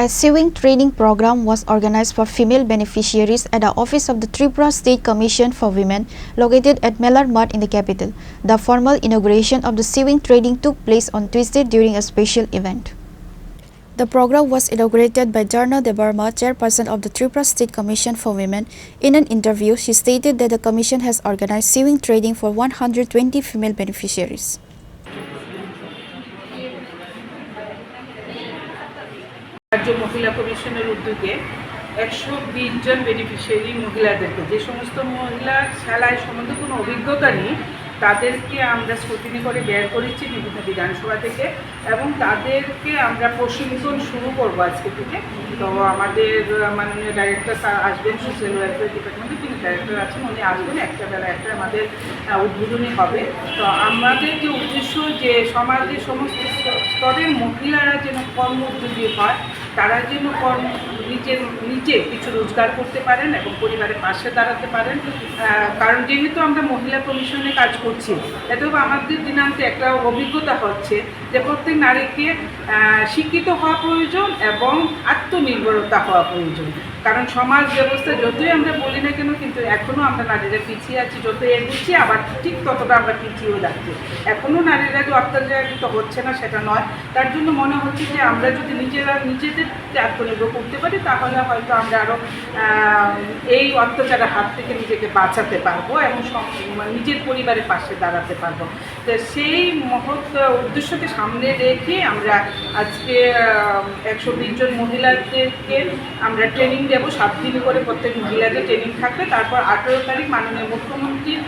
A sewing training program was organized for female beneficiaries at the office of the Tripura State Commission for Women, located at Melar Mart in the capital. The formal inauguration of the sewing training took place on Tuesday during a special event. The program was inaugurated by Jarna Debarma, chairperson of the Tripura State Commission for Women. In an interview, she stated that the commission has organized sewing training for 120 female beneficiaries. রাজ্য মহিলা কমিশনের উদ্যোগে 120 জন beneficiary মহিলাদেরকে, যে সমস্ত মহিলা সেলাই সম্বন্ধে কোনো অভিজ্ঞতা নেই তাদেরকে আমরা স্ক্রুটিনি করে বের করেছি বিভিন্ন বিধানসভা থেকে, এবং তাদেরকে আমরা প্রশিক্ষণ শুরু করবো আজকে থেকে। তো আমাদের মাননীয় ডাইরেক্টর স্যার আসবেন, সোশ্যাল ওয়েলফেয়ার ডিপার্টমেন্টে তিনি ডাইরেক্টর আছেন, উনি আসবেন, একটা বেলা একটা আমাদের উদ্বোধনী হবে। তো আমাদের যে উদ্দেশ্য যে সমাজের সমস্ত স্তরের মহিলারা যেন কর্ম উদ্যোগী হয়, তারা যেন নিজে কিছু রোজগার করতে পারেন এবং পরিবারের পাশে দাঁড়াতে পারেন। কারণ যেহেতু আমরা মহিলা কমিশনে কাজ করছি, এতেও আমাদের দিনান্তে একটা অভিজ্ঞতা হচ্ছে যে প্রত্যেক নারীকে শিক্ষিত হওয়া প্রয়োজন এবং আত্মনির্ভরতা হওয়া প্রয়োজন। কারণ সমাজ ব্যবস্থা যতই আমরা বলি না কেন, কিন্তু এখনও আমরা নারীরা পিছিয়ে আছি, যতই এগুচ্ছি আবার ঠিক ততটা আমরা পিছিয়েও যাচ্ছি। এখনও নারীরা যে অত্যাচারিত হচ্ছে না সেটা নয়। তার জন্য মনে হচ্ছে যে আমরা যদি নিজেদেরকে আত্মনির্ভর করতে পারি, তাহলে হয়তো আমরা আরও এই অত্যাচারের হাত থেকে নিজেকে বাঁচাতে পারবো এবং নিজের পরিবারের পাশে দাঁড়াতে পারবো। তো সেই মহৎ উদ্দেশ্যকে সামনে রেখে আমরা আজকে 120 জন মহিলাদেরকে আমরা ট্রেনিং দেবো। 7 দিন করে প্রত্যেক মহিলাদের ট্রেনিং থাকবে। তারপর 18 তারিখ মাননীয় মুখ্যমন্ত্রীর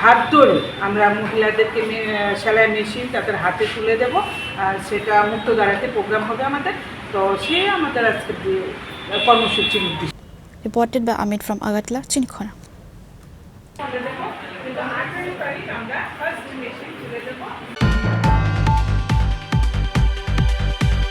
হাত ধরে আমরা মহিলাদেরকে সেলাই মেশিন তাদের হাতে তুলে দেব। সেটা মুক্তধারাতে প্রোগ্রাম হবে আমাদের। তো সে আমাদের আজকে কর্মসূচির উদ্দেশ্য। Reported by Amit from Agatla, Chini, Khorang. কিন্তু 18 তারিখ আমরা ফার্স্ট মেশিন তুলে দেবো।